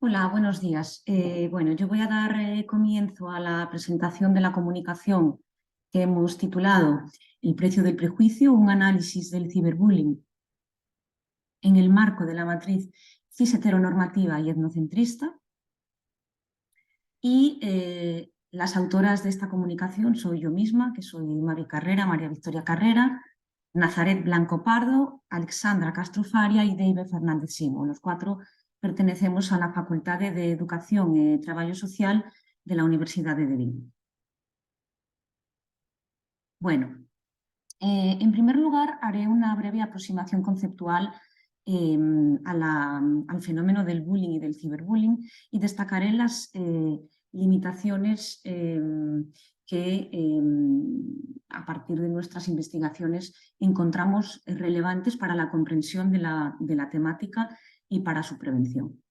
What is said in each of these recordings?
Hola, buenos días. Bueno, yo voy a dar comienzo a la presentación de la comunicación que hemos titulado El precio del prejuicio, un análisis del ciberbullying en el marco de la matriz cis-heteronormativa y etnocentrista. Y las autoras de esta comunicación soy yo misma, que soy María Carrera, María Victoria Carrera, Nazaret Blanco Pardo, Alexandra Castro Faria y David Fernández Simo. Los cuatro pertenecemos a la Facultad de Educación y Trabajo Social de la Universidad de Vigo. Bueno, en primer lugar haré una breve aproximación conceptual al fenómeno del bullying y del ciberbullying y destacaré las limitaciones que a partir de nuestras investigaciones encontramos relevantes para la comprensión de la temática y para su prevención.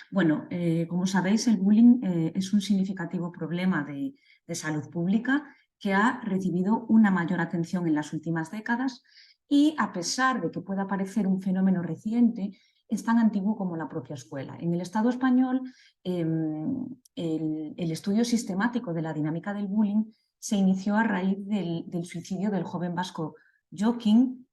Bueno, como sabéis, el bullying es un significativo problema de salud pública que ha recibido una mayor atención en las últimas décadas y, a pesar de que pueda parecer un fenómeno reciente, es tan antiguo como la propia escuela. En el Estado español, el estudio sistemático de la dinámica del bullying se inició a raíz del suicidio del joven vasco Joaquín,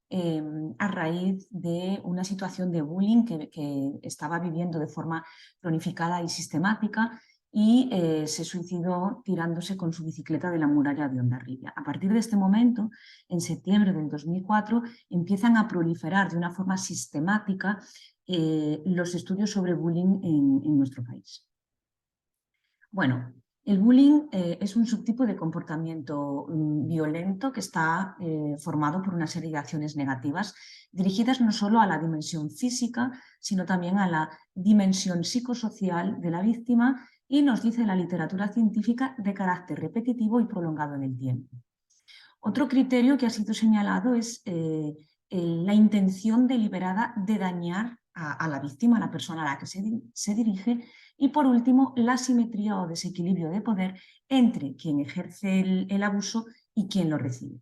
a raíz de una situación de bullying que estaba viviendo de forma planificada y sistemática, y se suicidó tirándose con su bicicleta de la muralla de Hondarribia. A partir de este momento, en septiembre del 2004, empiezan a proliferar de una forma sistemática los estudios sobre bullying en nuestro país. Bueno, el bullying es un subtipo de comportamiento violento que está formado por una serie de acciones negativas dirigidas no solo a la dimensión física, sino también a la dimensión psicosocial de la víctima, y nos dice la literatura científica de carácter repetitivo y prolongado en el tiempo. Otro criterio que ha sido señalado es la intención deliberada de dañar a la víctima, a la persona a la que se dirige, y por último, la asimetría o desequilibrio de poder entre quien ejerce el abuso y quien lo recibe.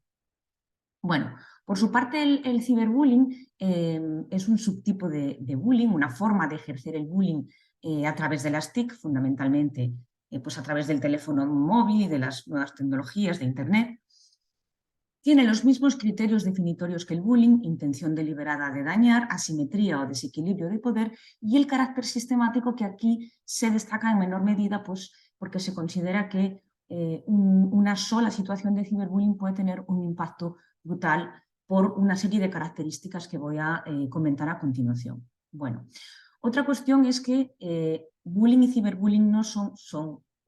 Bueno, por su parte, el ciberbullying es un subtipo de bullying, una forma de ejercer el bullying a través de las TIC, fundamentalmente pues a través del teléfono móvil y de las nuevas tecnologías de Internet. Tiene los mismos criterios definitorios que el bullying: intención deliberada de dañar, asimetría o desequilibrio de poder, y el carácter sistemático, que aquí se destaca en menor medida pues, porque se considera que una sola situación de ciberbullying puede tener un impacto brutal por una serie de características que voy a comentar a continuación. Bueno, otra cuestión es que bullying y ciberbullying no son,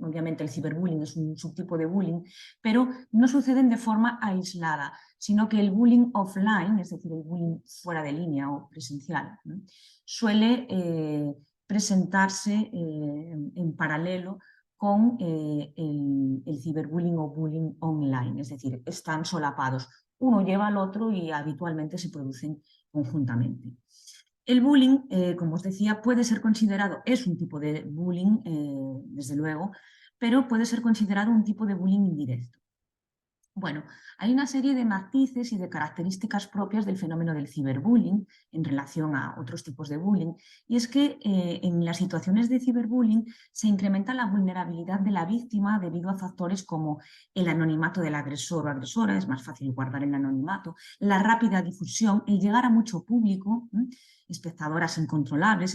obviamente el ciberbullying es un subtipo de bullying, pero no suceden de forma aislada, sino que el bullying offline, es decir, el bullying fuera de línea o presencial, ¿no?, suele presentarse en paralelo con el ciberbullying o bullying online, es decir, están solapados, uno lleva al otro y habitualmente se producen conjuntamente. El bullying, como os decía, puede ser considerado, es un tipo de bullying, desde luego, pero puede ser considerado un tipo de bullying indirecto. Bueno, hay una serie de matices y de características propias del fenómeno del ciberbullying en relación a otros tipos de bullying, y es que en las situaciones de ciberbullying se incrementa la vulnerabilidad de la víctima debido a factores como el anonimato del agresor o agresora, es más fácil guardar el anonimato, la rápida difusión, el llegar a mucho público, espectadores incontrolables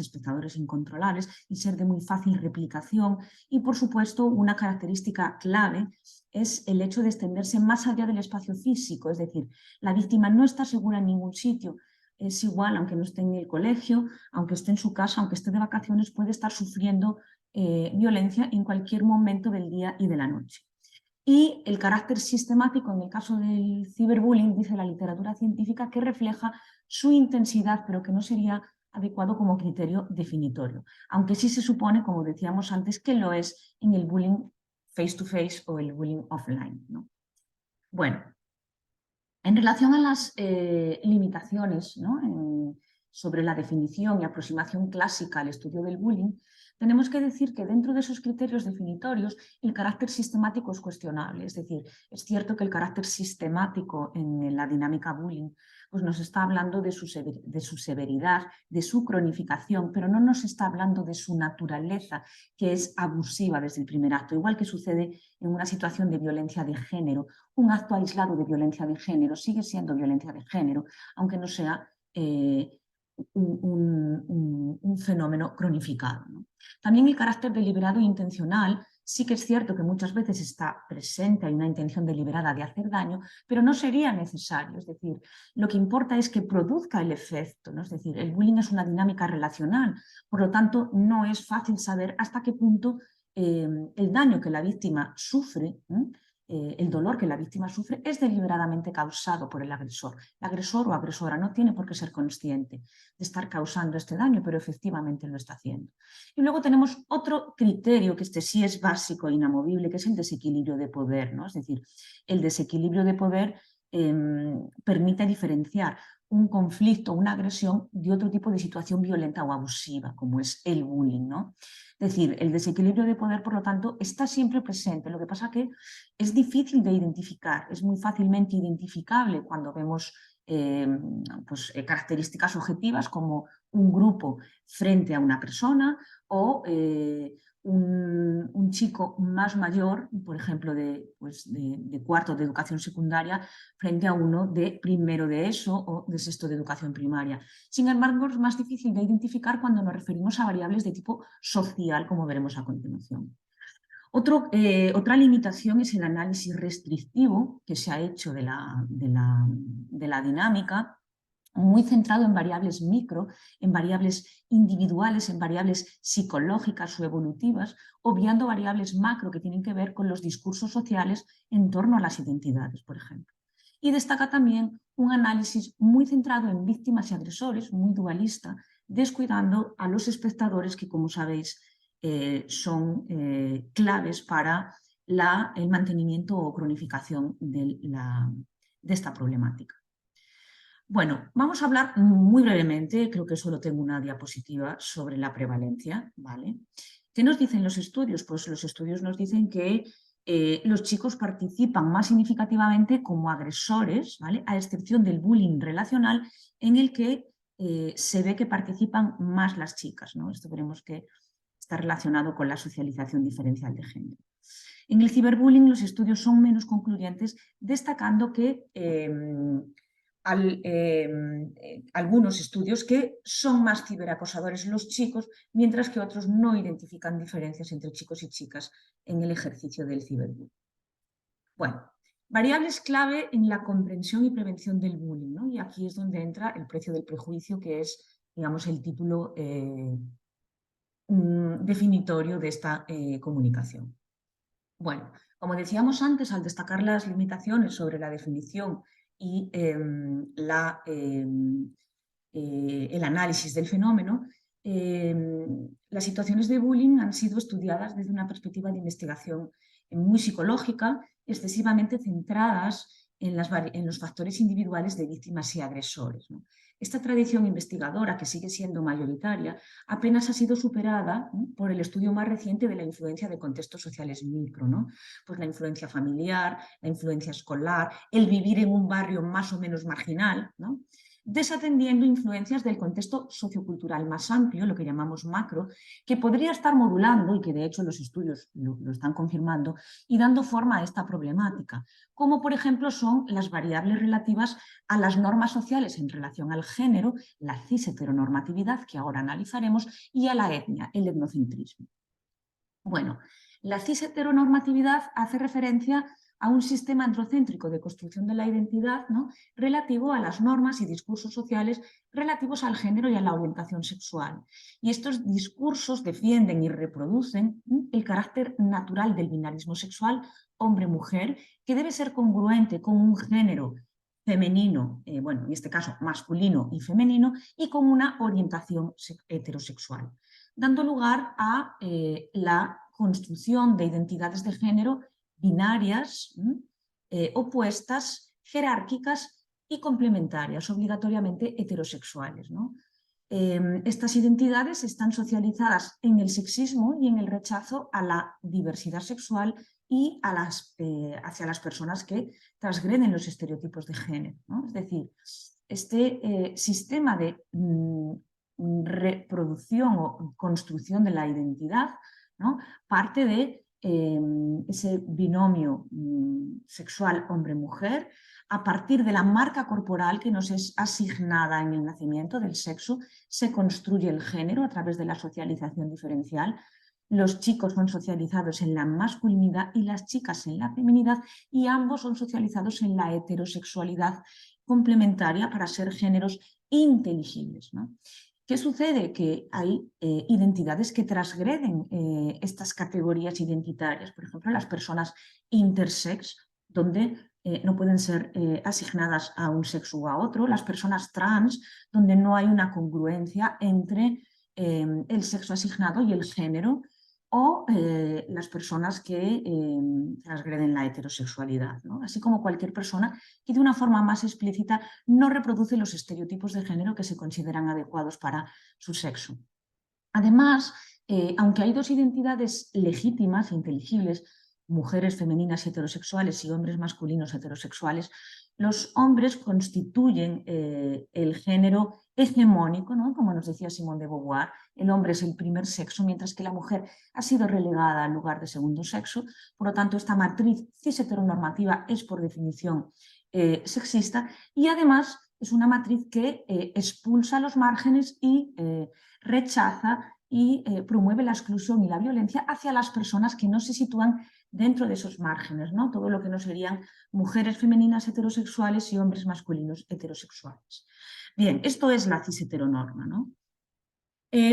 y ser de muy fácil replicación, y por supuesto una característica clave es el hecho de extenderse más allá del espacio físico, es decir, la víctima no está segura en ningún sitio, es igual, aunque no esté en el colegio, aunque esté en su casa, aunque esté de vacaciones, puede estar sufriendo violencia en cualquier momento del día y de la noche. Y el carácter sistemático en el caso del ciberbullying, dice la literatura científica, que refleja su intensidad, pero que no sería adecuado como criterio definitorio, aunque sí se supone, como decíamos antes, que lo es en el bullying face-to-face o el bullying offline, ¿no? Bueno, en relación a las limitaciones, ¿no?, sobre la definición y aproximación clásica al estudio del bullying, tenemos que decir que dentro de esos criterios definitorios el carácter sistemático es cuestionable. Es decir, es cierto que el carácter sistemático en la dinámica bullying pues nos está hablando de su severidad, de su cronificación, pero no nos está hablando de su naturaleza, que es abusiva desde el primer acto, igual que sucede en una situación de violencia de género. Un acto aislado de violencia de género sigue siendo violencia de género, aunque no sea un fenómeno cronificado, ¿no? También el carácter deliberado e intencional. Sí que es cierto que muchas veces está presente, hay una intención deliberada de hacer daño, pero no sería necesario. Es decir, lo que importa es que produzca el efecto, ¿no? Es decir, el bullying es una dinámica relacional, por lo tanto, no es fácil saber hasta qué punto el daño que la víctima sufre, el dolor que la víctima sufre, es deliberadamente causado por el agresor. El agresor o agresora no tiene por qué ser consciente de estar causando este daño, pero efectivamente lo está haciendo. Y luego tenemos otro criterio, que este sí es básico e inamovible, que es el desequilibrio de poder, ¿no? Es decir, el desequilibrio de poder permite diferenciar un conflicto, una agresión de otro tipo de situación violenta o abusiva, como es el bullying, ¿no? Es decir, el desequilibrio de poder, por lo tanto, está siempre presente. Lo que pasa que es difícil de identificar, es muy fácilmente identificable cuando vemos características objetivas como un grupo frente a una persona o un chico más mayor, por ejemplo, de cuarto de educación secundaria, frente a uno de primero de ESO o de sexto de educación primaria. Sin embargo, es más difícil de identificar cuando nos referimos a variables de tipo social, como veremos a continuación. Otra limitación es el análisis restrictivo que se ha hecho de la dinámica, muy centrado en variables micro, en variables individuales, en variables psicológicas o evolutivas, obviando variables macro que tienen que ver con los discursos sociales en torno a las identidades, por ejemplo. Y destaca también un análisis muy centrado en víctimas y agresores, muy dualista, descuidando a los espectadores que, como sabéis, son claves para el mantenimiento o cronificación de esta problemática. Bueno, vamos a hablar muy brevemente, creo que solo tengo una diapositiva sobre la prevalencia, ¿vale? ¿Qué nos dicen los estudios? Pues los estudios nos dicen que los chicos participan más significativamente como agresores, ¿vale? A excepción del bullying relacional, en el que se ve que participan más las chicas, ¿no? Esto veremos que está relacionado con la socialización diferencial de género. En el ciberbullying los estudios son menos concluyentes, destacando que algunos estudios que son más ciberacosadores los chicos, mientras que otros no identifican diferencias entre chicos y chicas en el ejercicio del ciberbullying. Bueno, variables clave en la comprensión y prevención del bullying, ¿no? Y aquí es donde entra el precio del prejuicio, que es, digamos, el título definitorio de esta comunicación. Bueno, como decíamos antes, al destacar las limitaciones sobre la definición y el análisis del fenómeno, las situaciones de bullying han sido estudiadas desde una perspectiva de investigación muy psicológica, excesivamente centradas en los factores individuales de víctimas y agresores, ¿no? Esta tradición investigadora, que sigue siendo mayoritaria, apenas ha sido superada, ¿no?, por el estudio más reciente de la influencia de contextos sociales micro, ¿no? Pues la influencia familiar, la influencia escolar, el vivir en un barrio más o menos marginal, ¿no?, desatendiendo influencias del contexto sociocultural más amplio, lo que llamamos macro, que podría estar modulando, y que de hecho los estudios lo están confirmando, y dando forma a esta problemática, como por ejemplo son las variables relativas a las normas sociales en relación al género, la cis-heteronormatividad, que ahora analizaremos, y a la etnia, el etnocentrismo. Bueno, la cis-heteronormatividad hace referencia a un sistema androcéntrico de construcción de la identidad, ¿no?, relativo a las normas y discursos sociales relativos al género y a la orientación sexual. Y estos discursos defienden y reproducen el carácter natural del binarismo sexual hombre-mujer, que debe ser congruente con un género femenino, bueno, en este caso masculino y femenino, y con una orientación heterosexual, dando lugar a la construcción de identidades de género binarias, opuestas, jerárquicas y complementarias, obligatoriamente heterosexuales, ¿no? Estas identidades están socializadas en el sexismo y en el rechazo a la diversidad sexual y hacia las personas que transgreden los estereotipos de género, ¿no? Es decir, este sistema de reproducción o construcción de la identidad, ¿no? Parte de ese binomio sexual hombre-mujer, a partir de la marca corporal que nos es asignada en el nacimiento del sexo, se construye el género a través de la socialización diferencial. Los chicos son socializados en la masculinidad y las chicas en la feminidad, y ambos son socializados en la heterosexualidad complementaria para ser géneros inteligibles, ¿no? ¿Qué sucede? Que hay identidades que transgreden estas categorías identitarias. Por ejemplo, las personas intersex, donde no pueden ser asignadas a un sexo u a otro. Las personas trans, donde no hay una congruencia entre el sexo asignado y el género. O las personas que transgreden la heterosexualidad, ¿no? Así como cualquier persona que de una forma más explícita no reproduce los estereotipos de género que se consideran adecuados para su sexo. Además, aunque hay dos identidades legítimas e inteligibles, mujeres femeninas y heterosexuales y hombres masculinos heterosexuales, los hombres constituyen el género hegemónico, ¿no? Como nos decía Simone de Beauvoir, el hombre es el primer sexo, mientras que la mujer ha sido relegada al lugar de segundo sexo. Por lo tanto, esta matriz cis-heteronormativa es por definición sexista, y además es una matriz que expulsa a los márgenes y rechaza y promueve la exclusión y la violencia hacia las personas que no se sitúan dentro de esos márgenes, ¿no? Todo lo que no serían mujeres femeninas heterosexuales y hombres masculinos heterosexuales. Bien, esto es la cis-heteronorma, ¿no?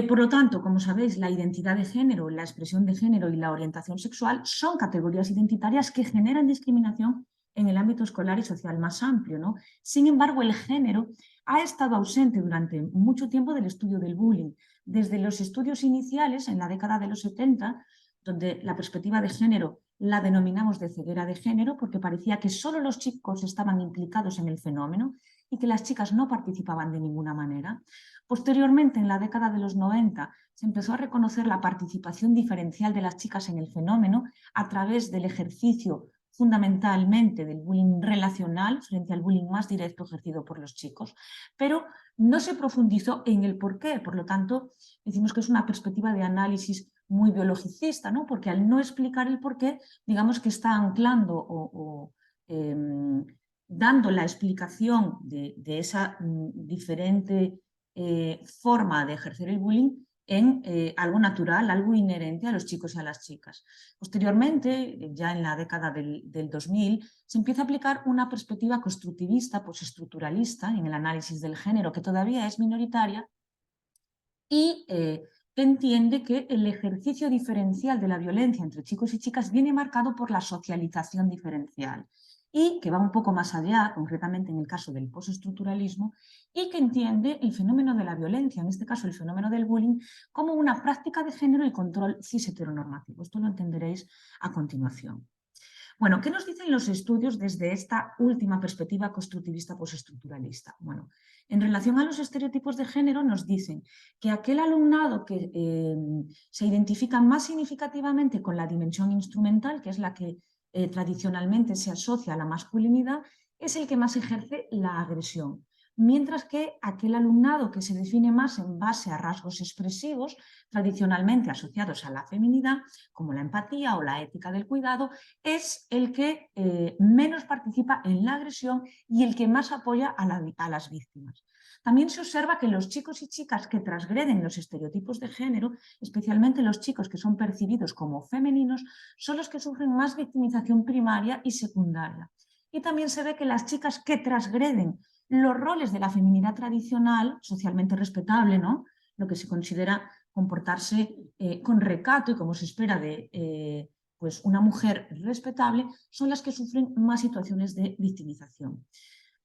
Por lo tanto, como sabéis, la identidad de género, la expresión de género y la orientación sexual son categorías identitarias que generan discriminación en el ámbito escolar y social más amplio, ¿no? Sin embargo, el género ha estado ausente durante mucho tiempo del estudio del bullying. Desde los estudios iniciales, en la década de los 70, donde la perspectiva de género la denominamos de ceguera de género, porque parecía que solo los chicos estaban implicados en el fenómeno y que las chicas no participaban de ninguna manera. Posteriormente, en la década de los 90, se empezó a reconocer la participación diferencial de las chicas en el fenómeno a través del ejercicio fundamentalmente del bullying relacional frente al bullying más directo ejercido por los chicos, pero no se profundizó en el porqué. Por lo tanto, decimos que es una perspectiva de análisis muy biologicista, ¿no? Porque al no explicar el porqué, digamos que está anclando o dando la explicación de esa diferente forma de ejercer el bullying en algo natural, algo inherente a los chicos y a las chicas. Posteriormente, ya en la década del 2000, se empieza a aplicar una perspectiva constructivista, postestructuralista en el análisis del género, que todavía es minoritaria, y que entiende que el ejercicio diferencial de la violencia entre chicos y chicas viene marcado por la socialización diferencial, y que va un poco más allá, concretamente en el caso del postestructuralismo, y que entiende el fenómeno de la violencia, en este caso el fenómeno del bullying, como una práctica de género y control cis-heteronormativo. Esto lo entenderéis a continuación. Bueno, ¿qué nos dicen los estudios desde esta última perspectiva constructivista postestructuralista? Bueno, en relación a los estereotipos de género nos dicen que aquel alumnado que se identifica más significativamente con la dimensión instrumental, que es la que tradicionalmente se asocia a la masculinidad, es el que más ejerce la agresión. Mientras que aquel alumnado que se define más en base a rasgos expresivos, tradicionalmente asociados a la feminidad, como la empatía o la ética del cuidado, es el que menos participa en la agresión y el que más apoya a las víctimas. También se observa que los chicos y chicas que transgreden los estereotipos de género, especialmente los chicos que son percibidos como femeninos, son los que sufren más victimización primaria y secundaria. Y también se ve que las chicas que transgreden los roles de la feminidad tradicional, socialmente respetable, ¿no? Lo que se considera comportarse con recato y como se espera de pues una mujer respetable, son las que sufren más situaciones de victimización.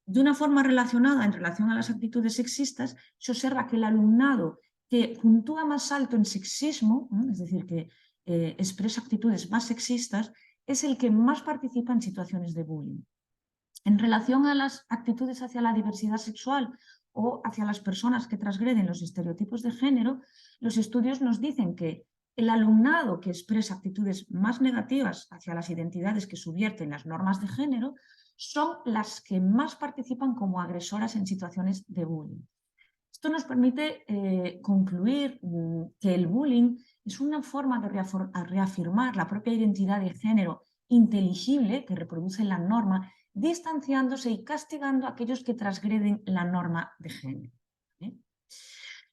De una forma relacionada, en relación a las actitudes sexistas, se observa que el alumnado que puntúa más alto en sexismo, es decir, que expresa actitudes más sexistas, es el que más participa en situaciones de bullying. En relación a las actitudes hacia la diversidad sexual o hacia las personas que transgreden los estereotipos de género, los estudios nos dicen que el alumnado que expresa actitudes más negativas hacia las identidades que subvierten las normas de género son las que más participan como agresoras en situaciones de bullying. Esto nos permite concluir que el bullying es una forma de reafirmar la propia identidad de género inteligible que reproduce la norma, distanciándose y castigando a aquellos que transgreden la norma de género.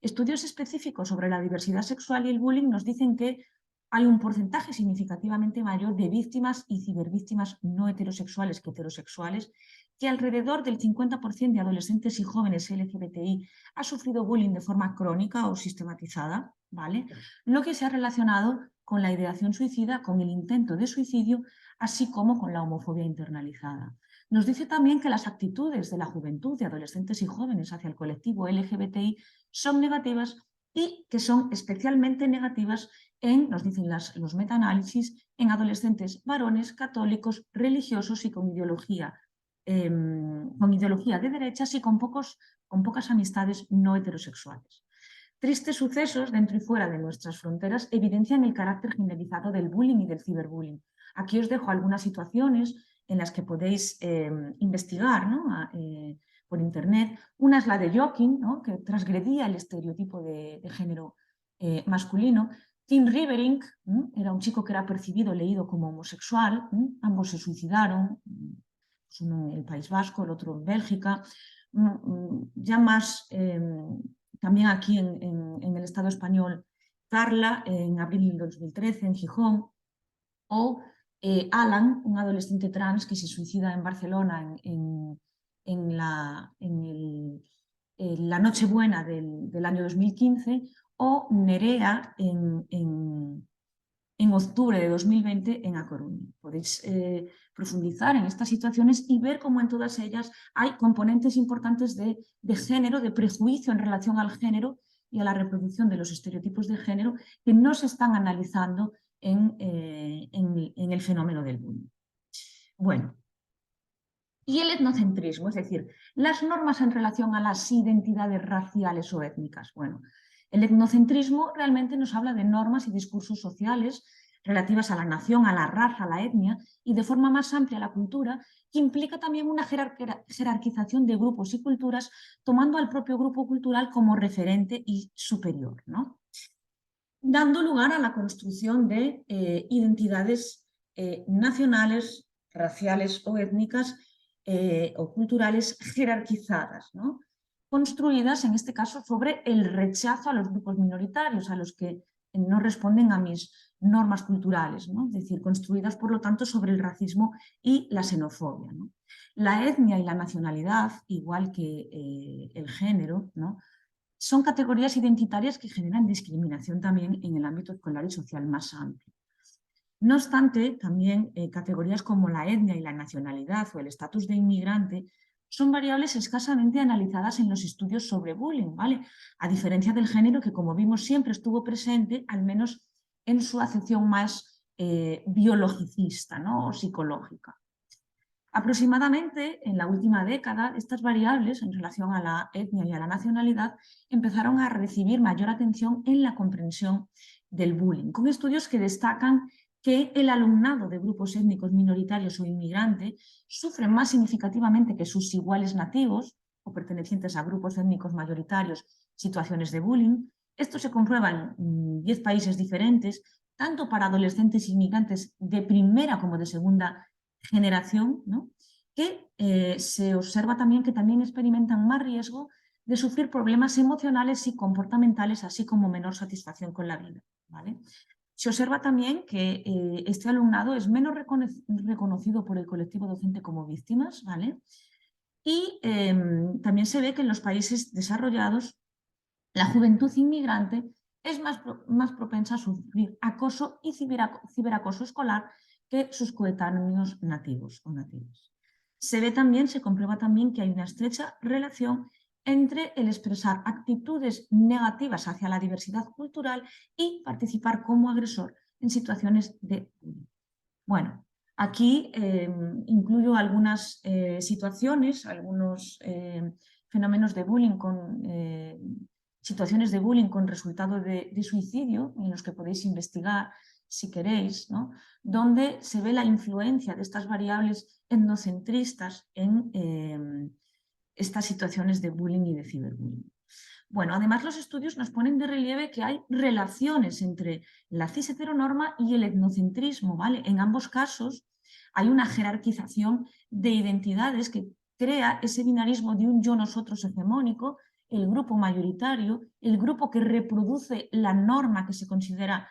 Estudios específicos sobre la diversidad sexual y el bullying nos dicen que hay un porcentaje significativamente mayor de víctimas y cibervíctimas no heterosexuales que heterosexuales, que alrededor del 50% de adolescentes y jóvenes LGBTI ha sufrido bullying de forma crónica o sistematizada, ¿vale? Lo que se ha relacionado con la ideación suicida, con el intento de suicidio, así como con la homofobia internalizada. Nos dice también que las actitudes de la juventud, de adolescentes y jóvenes hacia el colectivo LGBTI son negativas y que son especialmente negativas nos dicen los metaanálisis, en adolescentes varones católicos, religiosos y con ideología de derechas y con pocas amistades no heterosexuales. Tristes sucesos dentro y fuera de nuestras fronteras evidencian el carácter generalizado del bullying y del ciberbullying. Aquí os dejo algunas situaciones en las que podéis investigar, ¿no? Por internet. Una es la de Joking, ¿no? Que transgredía el estereotipo de género masculino. Tim Rivering era un chico que era percibido, leído como homosexual. Ambos se suicidaron, uno en el País Vasco, el otro en Bélgica. Ya más, también aquí en el Estado español, Carla, en abril del 2013, en Gijón, o Alan, un adolescente trans que se suicida en Barcelona en la Nochebuena del año 2015, o Nerea en octubre de 2020 en A Coruña. Podéis profundizar en estas situaciones y ver cómo en todas ellas hay componentes importantes de género, de prejuicio en relación al género y a la reproducción de los estereotipos de género que no se están analizando en el fenómeno del bullying. Bueno, y el etnocentrismo, es decir, las normas en relación a las identidades raciales o étnicas. Bueno, el etnocentrismo realmente nos habla de normas y discursos sociales relativas a la nación, a la raza, a la etnia y de forma más amplia a la cultura, que implica también una jerarquización de grupos y culturas, tomando al propio grupo cultural como referente y superior, ¿no? Dando lugar a la construcción de identidades nacionales, raciales o étnicas o culturales jerarquizadas, ¿no? Construidas en este caso sobre el rechazo a los grupos minoritarios, a los que no responden a mis normas culturales, ¿no? Es decir, construidas por lo tanto sobre el racismo y la xenofobia, ¿no? La etnia y la nacionalidad, igual que el género, ¿no? Son categorías identitarias que generan discriminación también en el ámbito escolar y social más amplio. No obstante, también categorías como la etnia y la nacionalidad o el estatus de inmigrante son variables escasamente analizadas en los estudios sobre bullying, ¿vale? A diferencia del género que, como vimos, siempre estuvo presente, al menos en su acepción más biologicista, ¿no? O psicológica. Aproximadamente en la última década, estas variables en relación a la etnia y a la nacionalidad empezaron a recibir mayor atención en la comprensión del bullying, con estudios que destacan que el alumnado de grupos étnicos minoritarios o inmigrantes sufre más significativamente que sus iguales nativos o pertenecientes a grupos étnicos mayoritarios situaciones de bullying. Esto se comprueba en 10 países diferentes, tanto para adolescentes inmigrantes de primera como de segunda generación, ¿no? Que se observa también que también experimentan más riesgo de sufrir problemas emocionales y comportamentales, así como menor satisfacción con la vida, ¿vale? Se observa también que este alumnado es menos reconocido por el colectivo docente como víctimas, ¿vale? Y también se ve que en los países desarrollados la juventud inmigrante es más propensa a sufrir acoso y ciberacoso escolar que sus coetáneos nativos o nativas. Se comprueba también que hay una estrecha relación entre el expresar actitudes negativas hacia la diversidad cultural y participar como agresor en situaciones de bullying. Bueno, aquí incluyo algunas situaciones, algunos fenómenos de bullying situaciones de bullying con resultado de suicidio en los que podéis investigar si queréis, ¿no? Donde se ve la influencia de estas variables etnocentristas en estas situaciones de bullying y de ciberbullying. Bueno, además los estudios nos ponen de relieve que hay relaciones entre la cis-heteronorma y el etnocentrismo, ¿vale? En ambos casos hay una jerarquización de identidades que crea ese binarismo de un yo-nosotros hegemónico, el grupo mayoritario, el grupo que reproduce la norma que se considera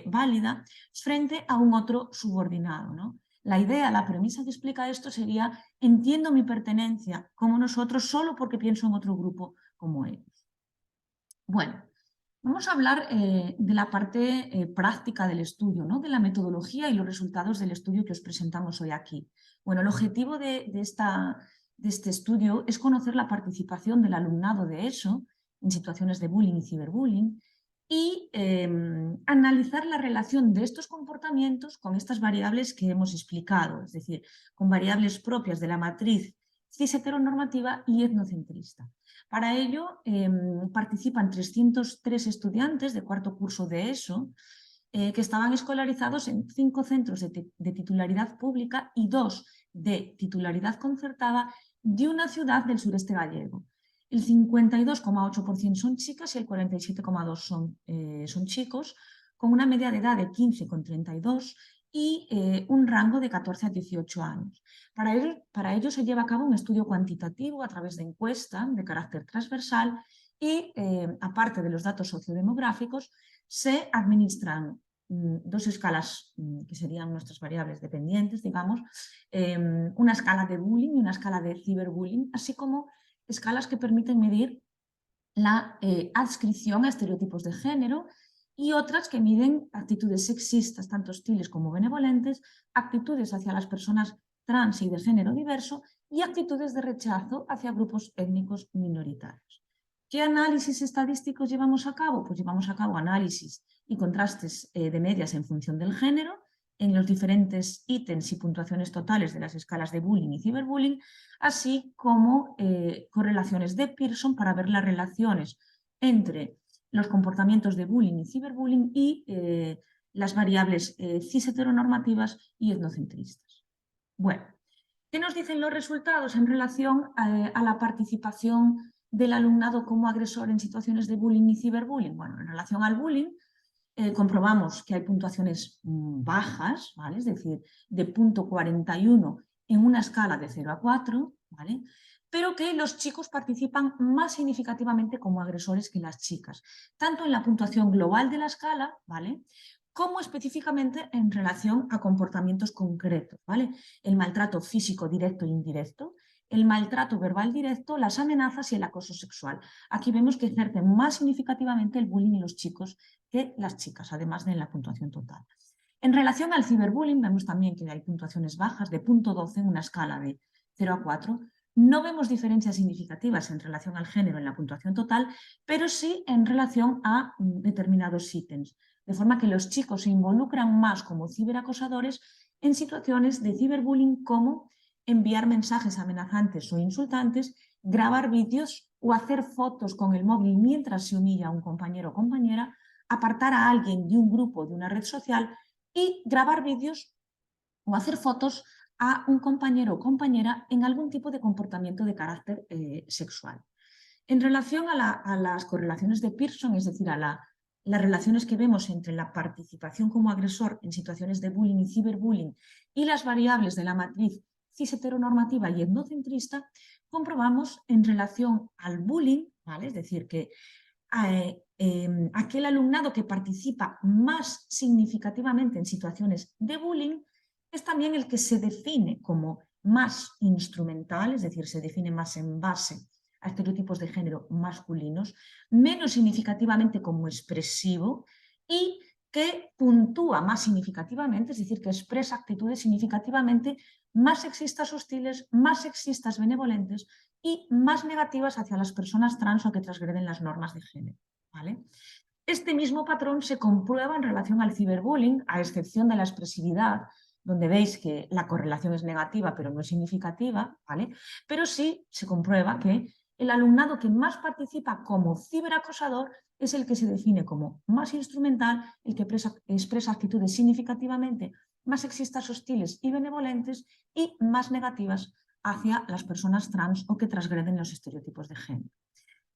válida, frente a un otro subordinado, ¿no? La idea, la premisa que explica esto sería: entiendo mi pertenencia como nosotros solo porque pienso en otro grupo como ellos. Bueno, vamos a hablar de la parte práctica del estudio, ¿no? De la metodología y los resultados del estudio que os presentamos hoy aquí. Bueno, el objetivo de este estudio es conocer la participación del alumnado de ESO en situaciones de bullying y ciberbullying y analizar la relación de estos comportamientos con estas variables que hemos explicado, es decir, con variables propias de la matriz cis-heteronormativa y etnocentrista. Para ello participan 303 estudiantes de cuarto curso de ESO que estaban escolarizados en 5 centros de titularidad pública y 2 de titularidad concertada de una ciudad del sureste gallego. El 52,8% son chicas y el 47,2% son chicos, con una media de edad de 15,32 y un rango de 14 a 18 años. Para ello se lleva a cabo un estudio cuantitativo a través de encuesta de carácter transversal y, aparte de los datos sociodemográficos, se administran 2 escalas que serían nuestras variables dependientes, digamos, una escala de bullying y una escala de ciberbullying, así como escalas que permiten medir la adscripción a estereotipos de género y otras que miden actitudes sexistas, tanto hostiles como benevolentes, actitudes hacia las personas trans y de género diverso y actitudes de rechazo hacia grupos étnicos minoritarios. ¿Qué análisis estadísticos llevamos a cabo? Pues llevamos a cabo análisis y contrastes de medias en función del género en los diferentes ítems y puntuaciones totales de las escalas de bullying y ciberbullying, así como correlaciones de Pearson para ver las relaciones entre los comportamientos de bullying y ciberbullying y las variables cis-heteronormativas y etnocentristas. Bueno, ¿qué nos dicen los resultados en relación a la participación del alumnado como agresor en situaciones de bullying y ciberbullying? Bueno, en relación al bullying, comprobamos que hay puntuaciones bajas, ¿vale? Es decir, de 0,41 en una escala de 0 a 4, ¿vale? Pero que los chicos participan más significativamente como agresores que las chicas, tanto en la puntuación global de la escala, ¿vale?, como específicamente en relación a comportamientos concretos, ¿vale? El maltrato físico directo e indirecto, el maltrato verbal directo, las amenazas y el acoso sexual. Aquí vemos que ejercen más significativamente el bullying en los chicos que las chicas, además de la puntuación total. En relación al ciberbullying, vemos también que hay puntuaciones bajas de 0,12 en una escala de 0 a 4. No vemos diferencias significativas en relación al género en la puntuación total, pero sí en relación a determinados ítems. De forma que los chicos se involucran más como ciberacosadores en situaciones de ciberbullying, como enviar mensajes amenazantes o insultantes, grabar vídeos o hacer fotos con el móvil mientras se humilla a un compañero o compañera, apartar a alguien de un grupo de una red social y grabar vídeos o hacer fotos a un compañero o compañera en algún tipo de comportamiento de carácter sexual. En relación a las correlaciones de Pearson, es decir, a las relaciones que vemos entre la participación como agresor en situaciones de bullying y ciberbullying y las variables de la matriz cis-heteronormativa y etnocentrista, comprobamos en relación al bullying, ¿vale? Es decir, que aquel alumnado que participa más significativamente en situaciones de bullying es también el que se define como más instrumental, es decir, se define más en base a estereotipos de género masculinos, menos significativamente como expresivo y que puntúa más significativamente, es decir, que expresa actitudes significativamente más sexistas hostiles, más sexistas benevolentes y más negativas hacia las personas trans o que transgreden las normas de género, ¿vale? Este mismo patrón se comprueba en relación al ciberbullying, a excepción de la expresividad, donde veis que la correlación es negativa pero no es significativa, ¿vale? Pero sí se comprueba que el alumnado que más participa como ciberacosador es el que se define como más instrumental, el que expresa actitudes significativamente más sexistas, hostiles y benevolentes y más negativas hacia las personas trans o que transgreden los estereotipos de género.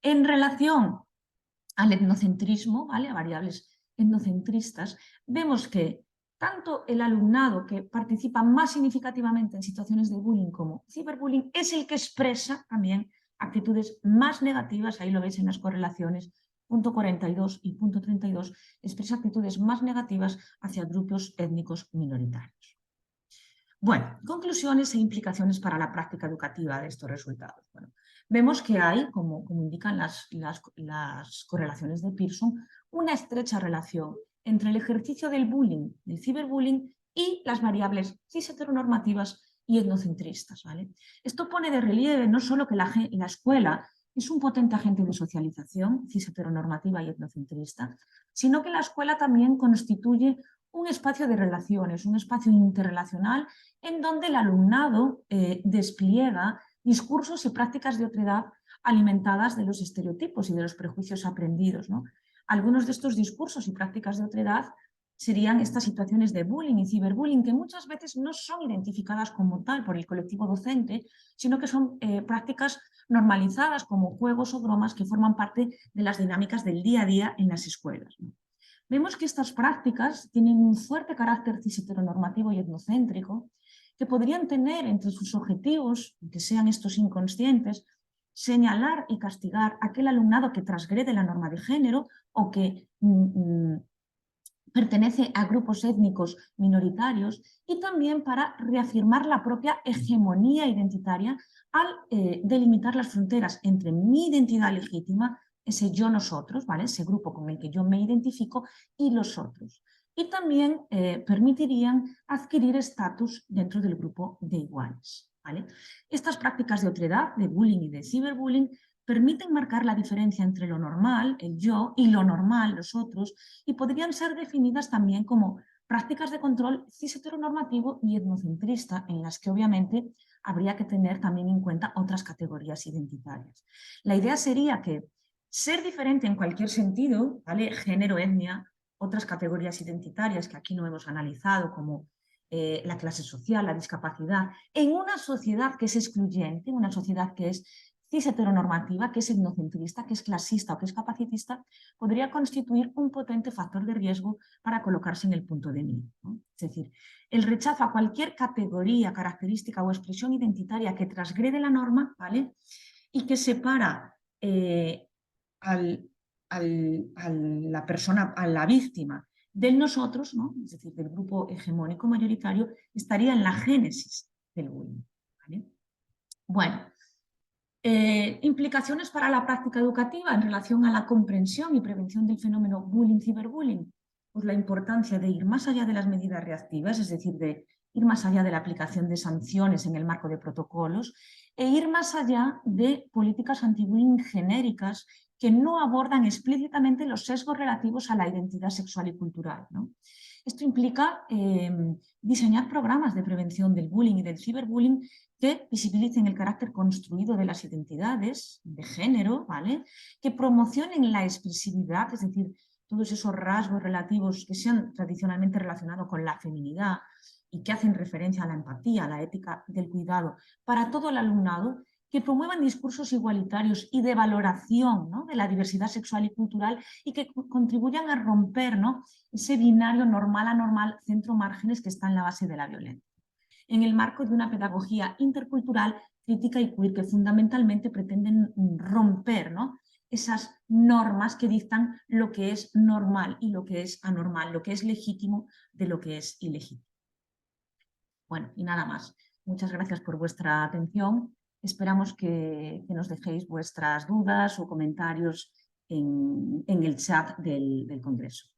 En relación al etnocentrismo, ¿vale?, a variables etnocentristas, vemos que tanto el alumnado que participa más significativamente en situaciones de bullying como ciberbullying es el que expresa también actitudes más negativas, ahí lo veis en las correlaciones, punto 42 y punto 32, expresa actitudes más negativas hacia grupos étnicos minoritarios. Bueno, conclusiones e implicaciones para la práctica educativa de estos resultados. Bueno, vemos que hay, como indican las correlaciones de Pearson, una estrecha relación entre el ejercicio del bullying, del ciberbullying, y las variables cis-heteronormativas y etnocentristas, ¿vale? Esto pone de relieve no solo que la escuela es un potente agente de socialización cis-heteronormativa y etnocentrista, sino que la escuela también constituye un espacio de relaciones, un espacio interrelacional en donde el alumnado despliega discursos y prácticas de otredad alimentadas de los estereotipos y de los prejuicios aprendidos, ¿no? Algunos de estos discursos y prácticas de otredad serían estas situaciones de bullying y ciberbullying que muchas veces no son identificadas como tal por el colectivo docente, sino que son prácticas normalizadas como juegos o bromas que forman parte de las dinámicas del día a día en las escuelas, ¿no? Vemos que estas prácticas tienen un fuerte carácter cis-heteronormativo y etnocéntrico, que podrían tener entre sus objetivos, que sean estos inconscientes, señalar y castigar a aquel alumnado que transgrede la norma de género o que pertenece a grupos étnicos minoritarios, y también para reafirmar la propia hegemonía identitaria al delimitar las fronteras entre mi identidad legítima, ese yo-nosotros, ¿vale?, ese grupo con el que yo me identifico, y los otros. Y también permitirían adquirir estatus dentro del grupo de iguales, ¿vale? Estas prácticas de otredad, de bullying y de ciberbullying, permiten marcar la diferencia entre lo normal, el yo, y lo normal, los otros, y podrían ser definidas también como prácticas de control cis-heteronormativo y etnocentrista, en las que obviamente habría que tener también en cuenta otras categorías identitarias. La idea sería que ser diferente en cualquier sentido, ¿vale?, género, etnia, otras categorías identitarias que aquí no hemos analizado, como la clase social, la discapacidad, en una sociedad que es excluyente, una sociedad que es cis-heteronormativa, que es etnocentrista, que es clasista o que es capacitista, podría constituir un potente factor de riesgo para colocarse en el punto de mira, ¿no? Es decir, el rechazo a cualquier categoría, característica o expresión identitaria que transgrede la norma, ¿vale?, y que separa a la persona, a la víctima, del nosotros, ¿no?, es decir, del grupo hegemónico mayoritario, estaría en la génesis del bullying, ¿vale? Bueno, implicaciones para la práctica educativa en relación a la comprensión y prevención del fenómeno bullying-ciberbullying. Pues la importancia de ir más allá de las medidas reactivas, es decir, de ir más allá de la aplicación de sanciones en el marco de protocolos, e ir más allá de políticas anti-bullying genéricas que no abordan explícitamente los sesgos relativos a la identidad sexual y cultural, ¿no? Esto implica diseñar programas de prevención del bullying y del ciberbullying que visibilicen el carácter construido de las identidades de género, ¿vale?, que promocionen la expresividad, es decir, todos esos rasgos relativos que se han tradicionalmente relacionado con la feminidad y que hacen referencia a la empatía, a la ética del cuidado para todo el alumnado, que promuevan discursos igualitarios y de valoración, ¿no?, de la diversidad sexual y cultural, y que contribuyan a romper, ¿no?, ese binario normal-anormal, centro-márgenes, que está en la base de la violencia, en el marco de una pedagogía intercultural, crítica y queer, que fundamentalmente pretenden romper, ¿no?, esas normas que dictan lo que es normal y lo que es anormal, lo que es legítimo de lo que es ilegítimo. Bueno, y nada más. Muchas gracias por vuestra atención. Esperamos que nos dejéis vuestras dudas o comentarios en el chat del Congreso.